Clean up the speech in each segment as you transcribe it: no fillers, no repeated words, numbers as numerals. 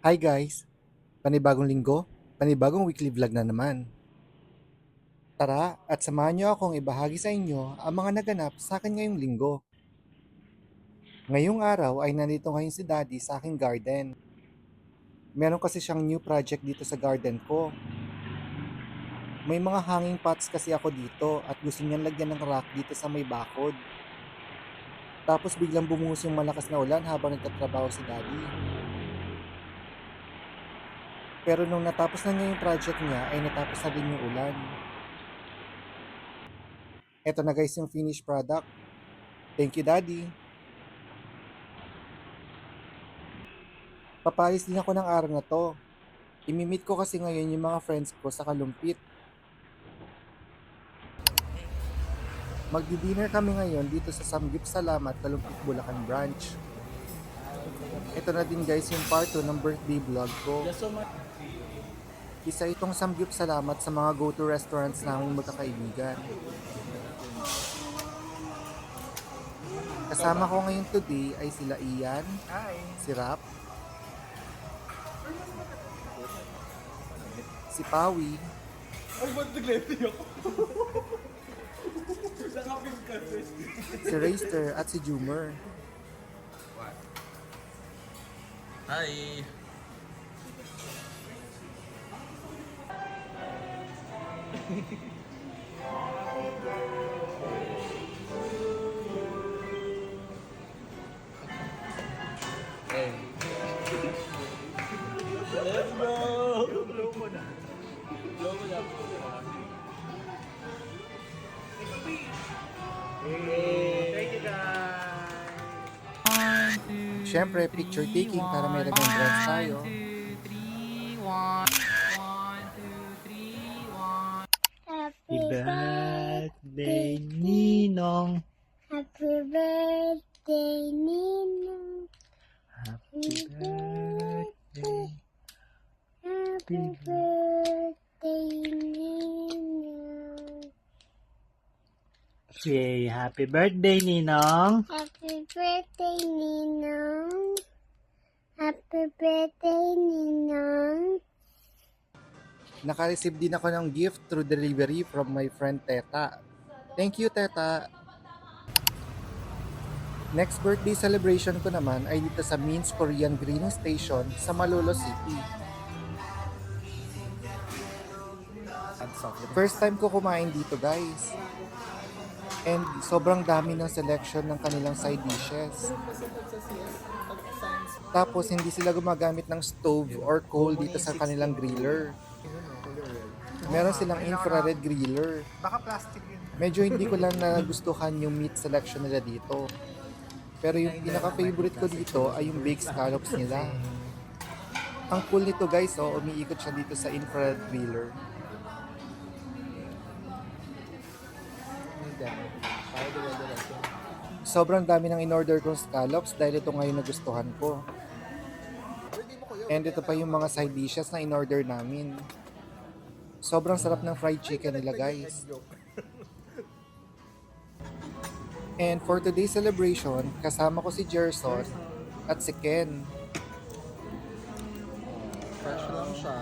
Hi guys! Panibagong linggo, panibagong weekly vlog na naman. Tara at samahan niyo akong ibahagi sa inyo ang mga naganap sa akin ngayong linggo. Ngayong araw ay nandito ngayon si Daddy sa aking garden. Meron kasi siyang new project dito sa garden ko. May mga hanging pots kasi ako dito at gusto niyang lagyan ng rock dito sa may bakod. Tapos biglang bumuhos yung malakas na ulan habang nagtatrabaho si Daddy. Pero nung natapos na niya yung project niya ay natapos na din yung ulan. Eto na guys yung finished product. Thank you Daddy! Papalis din ako ng araw na to. Imimit ko kasi ngayon yung mga friends ko sa Kalumpit. Magdi-dinner kami ngayon dito sa Samgyup Salamat Kalumpit Bulacan branch. Ito na din guys yung part 2 ng birthday vlog ko. Isa itong Samgyup Salamat sa mga go-to restaurants naming magkakaibigan. Kasama ko ngayon today ay sila Ian, si Rap, si Pawi, Ay, ba't naglete ako? si Rayster at si Jumer. Hi! Hey. Let's go! Blow mo na. Blow mo na. Hey! Thank you guys! Siyempre, picture taking para may remembrance tayo. 1, 2, 3, 1. Happy birthday, Ninong. Happy birthday, Ninong. Happy birthday. Happy birthday, Ninong. Say happy birthday, Ninong. Happy birthday, Ninong. Happy birthday, Ninong. Naka-receive din ako ng gift through delivery from my friend Teta. Thank you, Teta! Next birthday celebration ko naman ay dito sa Min's Korean Grilling Station sa Malolo City. First time ko kumain dito guys. And sobrang dami ng selection ng kanilang side dishes. Tapos hindi sila gumagamit ng stove or coal dito sa kanilang griller. Meron silang infrared griller. Baka plastic yun. Medyo hindi ko lang nagustuhan yung meat selection nila dito. Pero yung pinaka-favorite ko dito ay yung baked scallops nila. Ang cool nito guys, umiikot siya dito sa infrared griller. Sobrang dami ng in-order kong scallops dahil ito ngayon nagustuhan ko. And ito pa yung mga side dishes na in-order namin. Sobrang sarap ng fried chicken nila guys. And for today's celebration, kasama ko si Gerson at si Ken. Fresh lang siya.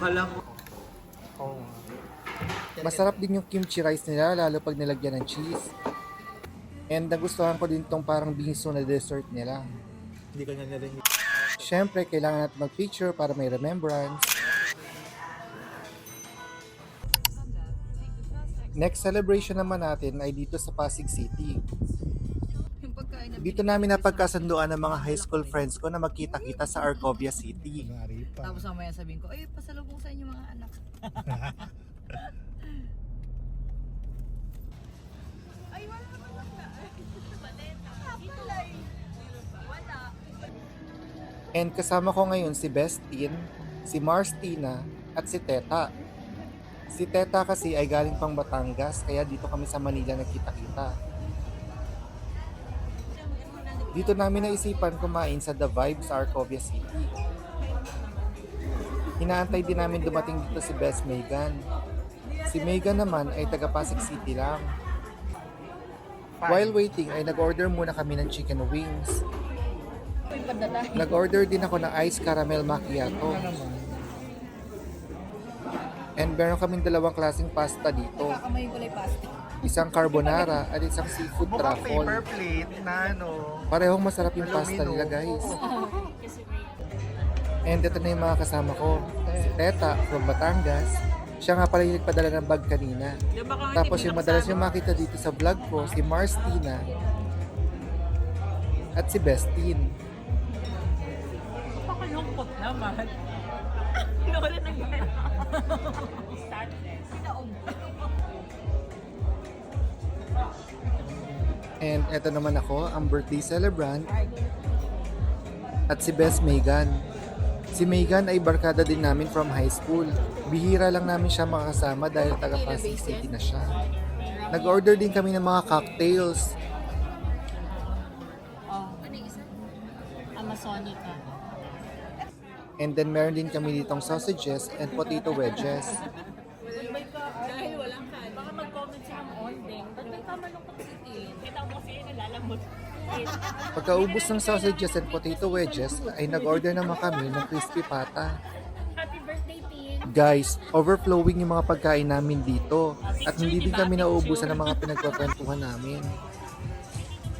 Kala ko. Oo. Masarap din yung kimchi rice nila lalo pag nilagyan ng cheese. And nagustuhan ko din tong parang bingsu na dessert nila. Hindi ka niya narinig. Siyempre, kailangan natin mag-picture para may remembrance. Next celebration naman natin ay dito sa Pasig City. Dito namin napagkasunduan ng mga high school friends ko na magkita-kita sa Arcovia City. Tapos mamaya sabihin ko, ay, pasalubong sa inyo mga anak. Ay, wala naman lang na. Wala. And kasama ko ngayon si Bestin, si Marstina, at si Teta. Si Teta kasi ay galing pang Batangas, kaya dito kami sa Manila nagkita-kita. Dito namin naisipan kumain sa The Vibe sa Arcovia City. Hinaantay din namin dumating dito si Best Megan. Si Megan naman ay taga Pasig City lang. While waiting ay nag-order muna kami ng chicken wings. Lipad na tayo. Nag-order din ako ng ice caramel macchiato. And meron kaming dalawang klaseng pasta dito. Kakamayin ko lang yung pasta. Isang carbonara at isang seafood Mukhang paper truffle. plate na ano. Parehong masarap yung pasta Alumino. nila, guys. And ito na yung mga kasama ko. Si Teta from Batangas. Siya nga pala yung nagpadala ng bag kanina. Tapos yung madalas yung makita dito sa vlog ko, si Marstina. At si Bestine. Pakalungkot naman. Nawala ng gana. And eto naman ako, ang birthday celebrant. At si Best Megan. Si Megan ay barkada din namin from high school. Bihira lang namin siya makasama dahil taga Pasig City na siya. Nag-order din kami ng mga cocktails. Amazonica. And then meron din kami ditong sausages and potato wedges. Dahil walang kan. Baka mag-comment siya ng ondeng. Ba't may kamalungkot si Tin? Kita mo kasi nalalamot. Pagkaubos ng sausages and potato wedges, ay nag-order naman kami ng crispy pata. Happy birthday, Tin! Guys, overflowing yung mga pagkain namin dito at hindi din kami nauubusan ng mga pinagkukwentuhan namin.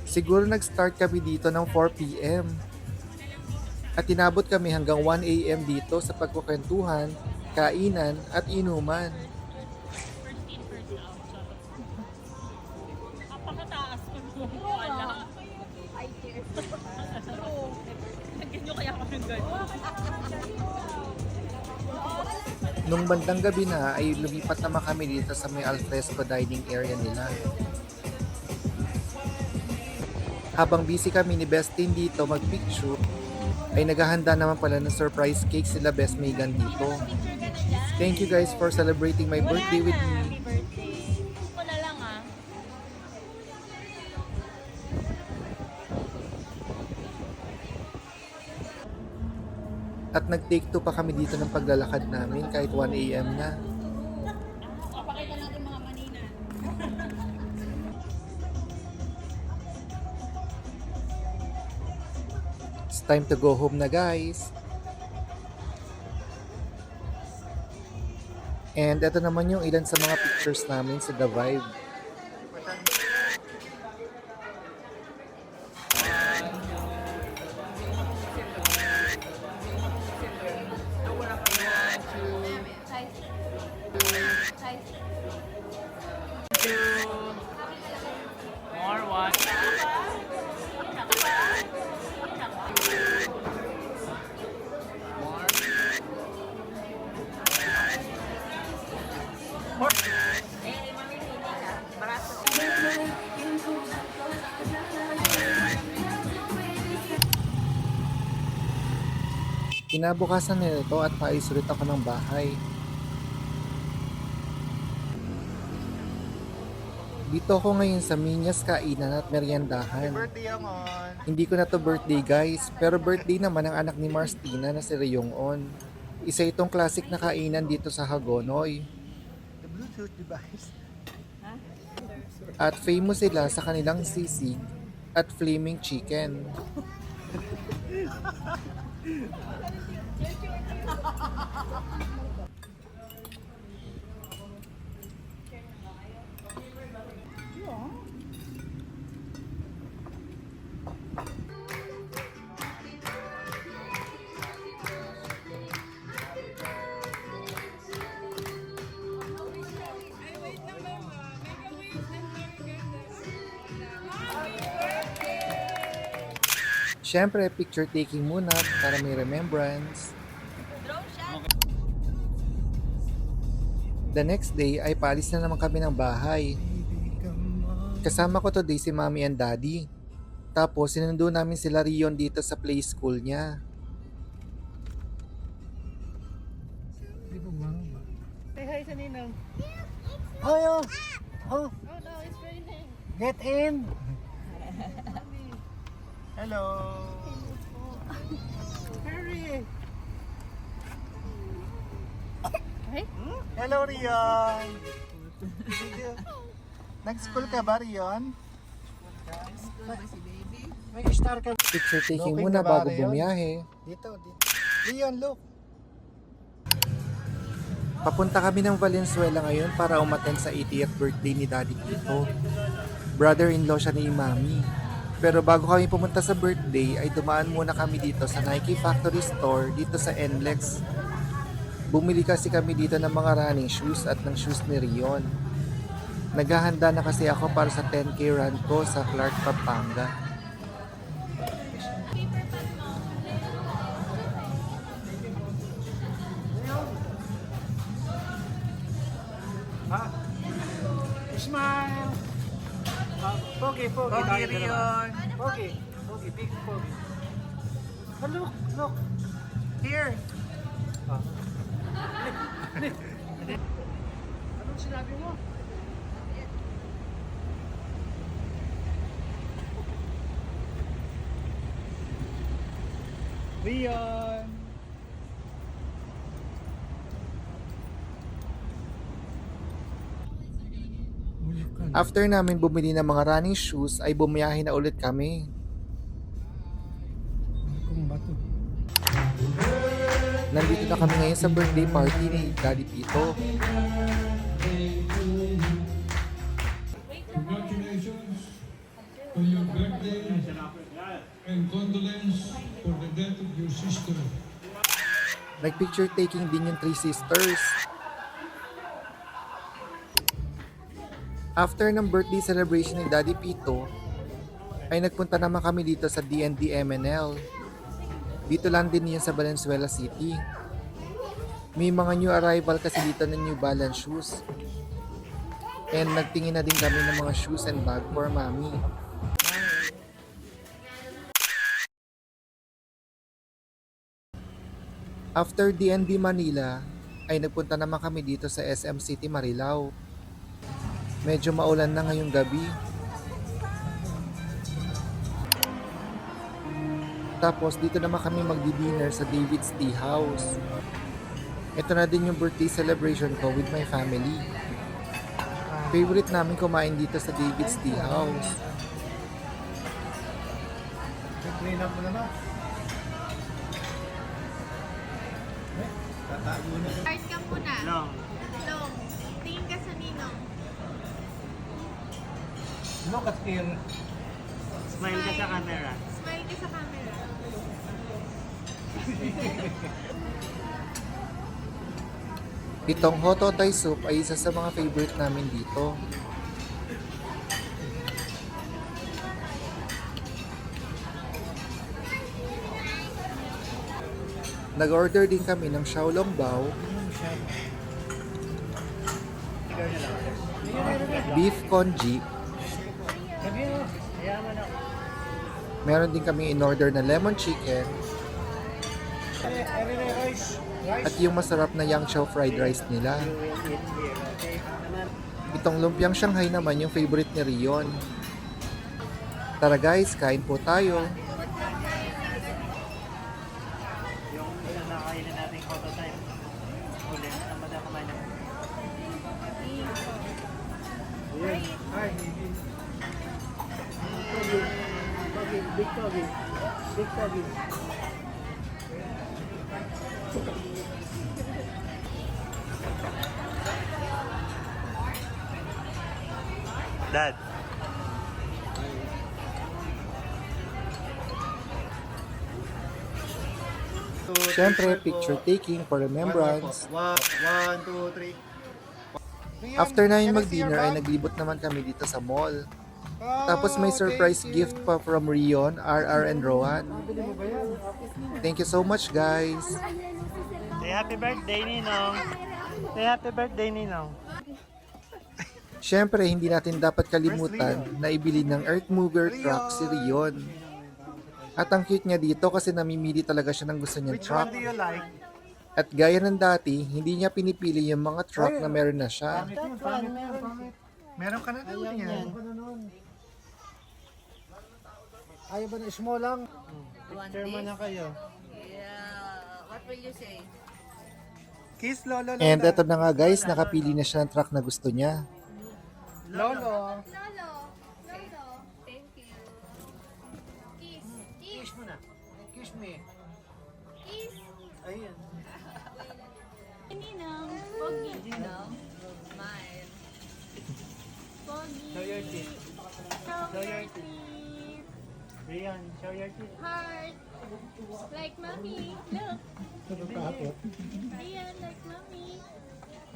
Siguro nag-start kami dito ng 4 p.m. At inabot kami hanggang 1 a.m. dito sa pagkukwentuhan, kainan at inuman. Napakataas ko nung wala. I care. Lagyan nyo kaya kami gano'n. Nung bandang gabi na ay lumipat naman kami dito sa may alfresco dining area nila. Habang busy kami ni Bestin dito mag-picture, ay naghahanda naman pala ng surprise cake sila Best Megan dito. Thank you guys for celebrating my birthday with me. Happy birthday. Wala lang ah. At nag-take 2 pa kami dito ng paglalakad namin kahit 1 a.m. na. Papakita natin mga manina. It's time to go home na, guys. And ito naman yung ilan sa mga pictures namin sa The Vibe. More one. Kinabukasan nito at paayos ulit ako ng bahay. Dito ako ngayon sa Minyas Kainan at Meriendahan. Birthday Amon. Hindi ko na to birthday guys, pero birthday naman ang anak ni Marstina na si Ryong On. Isa itong classic na kainan dito sa Hagonoy. The Bluetooth device. At famous sila sa kanilang sisig at flaming chicken. Siyempre, picture taking muna para may remembrance. The next day ay paalis na naman kami ng bahay. Kasama ko today si Mommy and Daddy. Tapos sinundo namin sila Rion dito sa play school niya. Say hi sa Ninong. Oh, oh, Oh no, it's raining. get in. Hello. Hurry. Hello, Rion. Nag-school ka ba, Rion? May star ka. Picture taking Looking muna na bago bare yun. bumiyahe. Dito. Leon, look. Papunta kami ng Valenzuela ngayon para umattend sa 80th birthday ni Daddy Pito. Brother-in-law siya ni Mami. Pero bago kami pumunta sa birthday ay dumaan muna kami dito sa Nike Factory Store dito sa NLEX. Bumili kasi kami dito ng mga running shoes at ng shoes ni Rion. Naghahanda na kasi ako para sa 10K run ko sa Clark, Pampanga. Ha? Smile. Pogi. Pogi, Rion. Pogi, big pogi. Oh, look. Here. Anong sinabi mo? Rion. After namin bumili ng mga running shoes ay bumiyahe na ulit kami. Kung bato. Nandito na kami ngayon sa birthday party ni Daddy Pito. Congratulations on your birthday and condolence for the death of your sister. Nag-picture taking din yung 3 sisters. After ng birthday celebration ni Daddy Pito, ay nagpunta naman kami dito sa D&D MNL. Dito lang din yun sa Valenzuela City. May mga new arrival kasi dito ng New Balance shoes. And nagtingin na din kami ng mga shoes and bag for Mami. After D&D Manila, ay nagpunta naman kami dito sa SM City Marilao. Medyo maulan na ngayong gabi. Tapos dito naman kami magdi-dinner sa David's Tea House. Ito na din yung birthday celebration ko with my family. Favorite namin kumain dito sa David's Tea House. Clean up mo naman. Start ka muna. Long. Long. Tingin ka sa ninong. Look at here. Smile ka sa camera. Smile ka sa camera. Itong Hototay soup ay isa sa mga favorite namin dito. Nag-order din kami ng Xiaolong Bao, beef congee, meron din kami in-order na lemon chicken, at yung masarap na yang chow fried rice nila. Itong lumpiang Shanghai naman yung favorite ni Rion. Tara guys, kain po tayo. Yung ilang nakakainin natin prototype. Uli, ang mada kumain naman. Hi. Big Toby. Dad. Siyempre, picture taking for remembrance. 1, 2, 3. After namin mag-dinner ay naglibot naman kami dito sa mall. Tapos may surprise gift pa from Rion, RR, and Rowan. Thank you so much guys! Say happy birthday, Ninong. Say happy birthday, Ninong. Siyempre, hindi natin dapat kalimutan na ibili ng Earth Mover truck si Rion. At ang cute niya dito kasi namimili talaga siya ng gusto niyang Which truck. one do you like? At gaya ng dati, hindi niya pinipili yung mga truck na meron na siya. Pangit. Meron ka na doon yan. Ayaw ba na small lang? Picture mo na kayo. What will you say? Kiss Lolo. And eto na nga guys, nakapili na siya ng truck na gusto niya. Lolo. Lolo. Thank you. Kiss me. Kiss. Ayan. Ninong, Pogi. Ninong. Smile. Pogi. Show your teeth. Show Show your your teeth. Rian, show your teeth. Heart. Like mommy. Look. Nakakapot. Ayan, like mommy.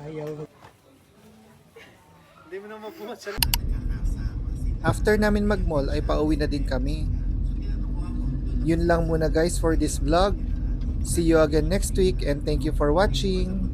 Ayaw. Hindi mo na mapumat sa After namin mag-mall ay pauwi na din kami. Yun lang muna guys for this vlog. See you again next week and thank you for watching.